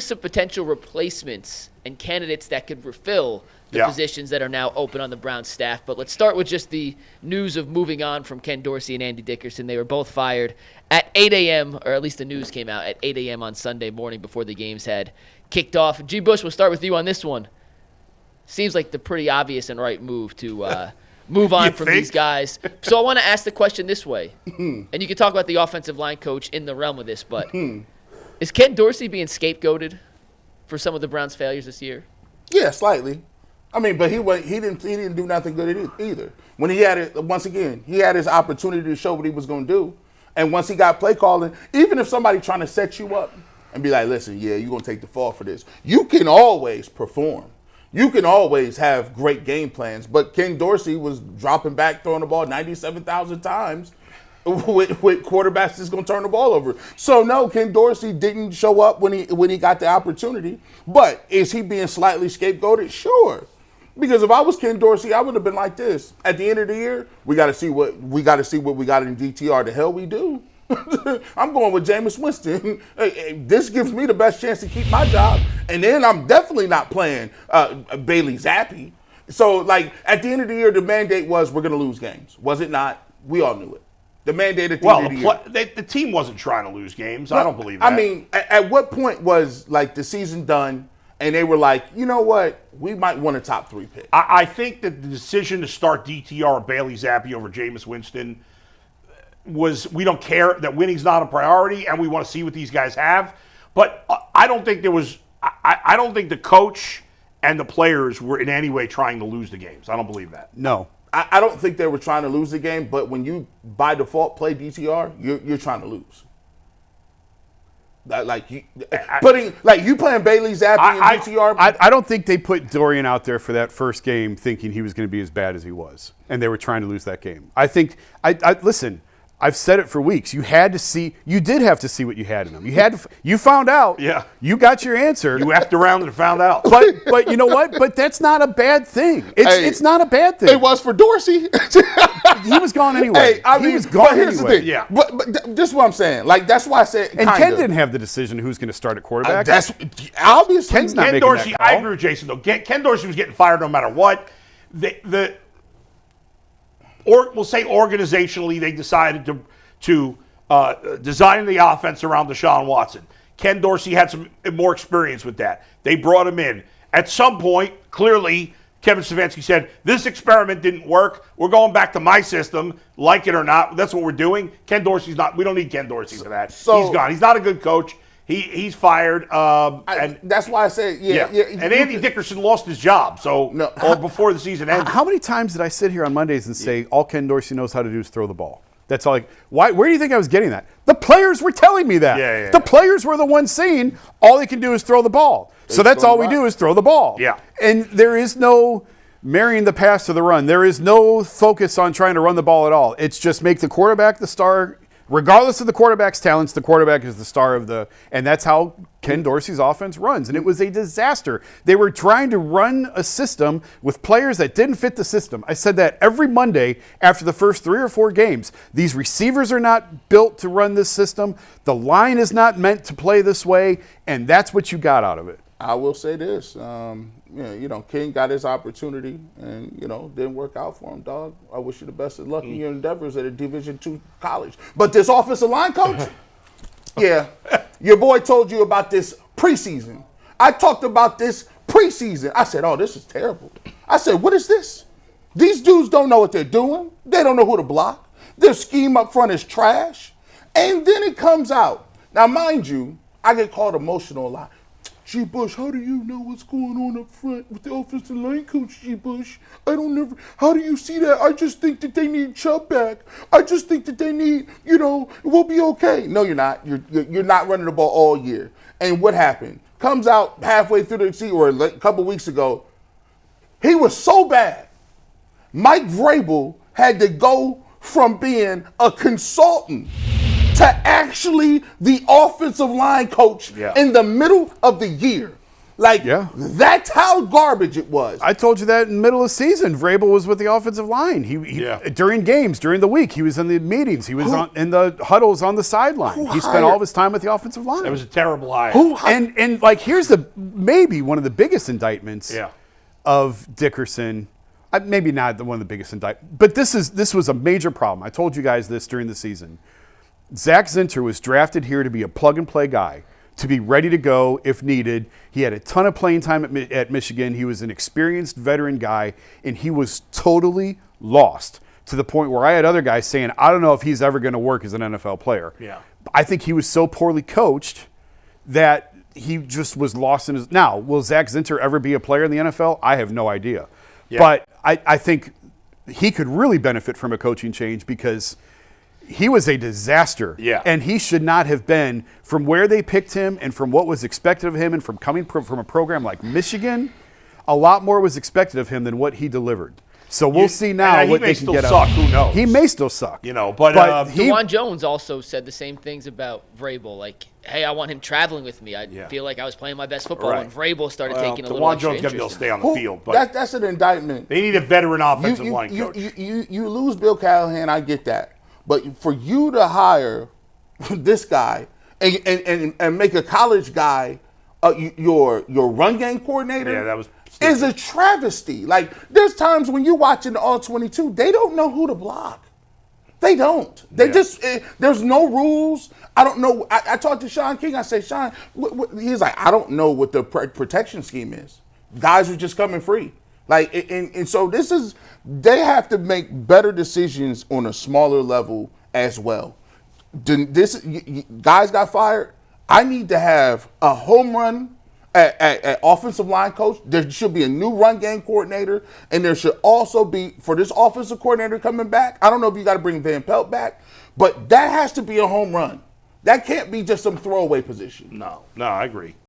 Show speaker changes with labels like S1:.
S1: some potential replacements and candidates that could refill the positions that are now open on the Browns staff. But let's start with just the news of moving on from Ken Dorsey and Andy Dickerson. They were both fired at 8 a.m., or at least the news came out at 8 a.m. on Sunday morning before the games had kicked off. G. Bush, we'll start with you on this one. Seems like the pretty obvious and right move to move on from these guys. So I want to ask the question this way, and you can talk about the offensive line coach in the realm of this, but is Ken Dorsey being scapegoated for some of the Browns' failures this year?
S2: Yeah, slightly. I mean, but he didn't do nothing good either. When he had it, once again, he had his opportunity to show what he was going to do. And once he got play calling, even if somebody trying to set you up and be like, listen, yeah, you're going to take the fall for this, you can always perform. You can always have great game plans. But Ken Dorsey was dropping back, throwing the ball 97,000 times with quarterbacks that's going to turn the ball over. So, no, Ken Dorsey didn't show up when he got the opportunity. But is he being slightly scapegoated? Sure. Because if I was Ken Dorsey, I would have been like this. At the end of the year, we got to see what we got in DTR. The hell we do. I'm going with Jameis Winston. Hey, this gives me the best chance to keep my job. And then I'm definitely not playing Bailey Zappi. So, like, at the end of the year, the mandate was we're going to lose games. Was it not? We all knew it. The mandate at the end of the year.
S3: The team wasn't trying to lose games. I don't believe that.
S2: I mean, at what point was, like, the season done and they were like, you know what? We might want a top 3 pick.
S3: I think that the decision to start DTR or Bailey Zappi over Jameis Winston was, we don't care, that winning's not a priority and we want to see what these guys have. But I don't think there was, I don't think the coach and the players were in any way trying to lose the games. I don't believe that.
S2: No. I don't think they were trying to lose the game, but when you, by default, play DTR, you're trying to lose. You playing Bailey Zappi and DTR.
S4: I don't think they put Dorian out there for that first game thinking he was going to be as bad as he was, and they were trying to lose that game. I think, listen, I've said it for weeks. You did have to see what you had in them. You found out.
S3: Yeah.
S4: You got your answer.
S3: You effed around and found out.
S4: But you know what? But that's not a bad thing. It's not a bad thing.
S2: It was for Dorsey.
S4: He was gone anyway.
S2: He was
S4: gone
S2: here's
S4: anyway.
S2: The thing. Yeah. But this is what I'm saying. Like, that's why I said
S4: And Ken didn't have the decision who's going to start at quarterback.
S2: That's obviously.
S4: Ken's not
S3: Ken
S4: making
S3: Dorsey,
S4: that call.
S3: I agree with Jason, though. Ken Dorsey was getting fired no matter what. We'll say organizationally, they decided to design the offense around Deshaun Watson. Ken Dorsey had some more experience with that. They brought him in. At some point, clearly, Kevin Stefanski said, this experiment didn't work. We're going back to my system, like it or not. That's what we're doing. Ken Dorsey's not. We don't need Ken Dorsey for that. He's gone. He's not a good coach. He's fired. And
S2: that's why I said, yeah.
S3: And Andy Dickerson lost his job. Or before the season ended.
S4: How many times did I sit here on Mondays and say all Ken Dorsey knows how to do is throw the ball? That's all. Where do you think I was getting that? The players were telling me that. The players were the ones saying all they can do is throw the ball. So that's all we do is throw the ball.
S3: Yeah.
S4: And there is no marrying the pass to the run. There is no focus on trying to run the ball at all. It's just make the quarterback the star. Regardless of the quarterback's talents, the quarterback is the star of and that's how Ken Dorsey's offense runs. And it was a disaster. They were trying to run a system with players that didn't fit the system. I said that every Monday after the first 3 or 4 games. These receivers are not built to run this system. The line is not meant to play this way. And that's what you got out of it.
S2: I will say this. Ken got his opportunity and, didn't work out for him, dog. I wish you the best of luck in your endeavors at a Division II college. But this offensive line coach, your boy told you about this preseason. I talked about this preseason. I said, oh, this is terrible. I said, what is this? These dudes don't know what they're doing. They don't know who to block. Their scheme up front is trash. And then it comes out. Now, mind you, I get called emotional a lot. G. Bush, how do you know what's going on up front with the offensive line coach, G. Bush? How do you see that? I just think that they need Chubb back. I just think that they need, we'll be okay. No, you're not. You're not running the ball all year. And what happened? Comes out halfway through the season, or a couple weeks ago, he was so bad. Mike Vrabel had to go from being a consultant to actually the offensive line coach in the middle of the year. Like,
S4: Yeah.
S2: that's how garbage it was.
S4: I told you that in the middle of the season. Vrabel was with the offensive line. He during games, during the week, he was in the meetings. He was in the huddles on the sideline. He spent all of his time with the offensive line.
S3: It was a terrible hire.
S4: And like, here's maybe one of the biggest indictments
S3: Yeah.
S4: of Dickerson. Maybe not one of the biggest indictments, but this was a major problem. I told you guys this during the season. Zach Zinter was drafted here to be a plug-and-play guy, to be ready to go if needed. He had a ton of playing time at Michigan. He was an experienced veteran guy, and he was totally lost to the point where I had other guys saying, I don't know if he's ever going to work as an NFL player.
S3: Yeah.
S4: I think he was so poorly coached that he just was lost in his. Now, will Zach Zinter ever be a player in the NFL? I have no idea. Yeah. But I think he could really benefit from a coaching change because he was a disaster.
S3: Yeah.
S4: And he should not have been, from where they picked him and from what was expected of him and from coming from a program like Michigan, a lot more was expected of him than what he delivered. So we'll see now what they can get out of him.
S3: Who knows?
S4: He may still suck.
S3: But
S1: DeJuan Jones also said the same things about Vrabel. Like, hey, I want him traveling with me. I feel like I was playing my best football when Vrabel started taking a little extra
S3: DeJuan Jones got to be able to stay on the field.
S2: But that's an indictment.
S3: They need a veteran offensive line coach.
S2: You lose Bill Callahan, I get that. But for you to hire this guy and make a college guy your run game coordinator,
S3: that was
S2: is a travesty. Like, there's times when you're watching the All-22, they don't know who to block. They don't. They just, there's no rules. I don't know. I talked to Sean King. I said, Sean, he's like, I don't know what the protection scheme is. Guys are just coming free. Like, and so they have to make better decisions on a smaller level as well. Guys got fired. I need to have a home run at offensive line coach. There should be a new run game coordinator, and there should also be, for this offensive coordinator coming back, I don't know if you got to bring Van Pelt back, but that has to be a home run. That can't be just some throwaway position.
S3: No, I agree.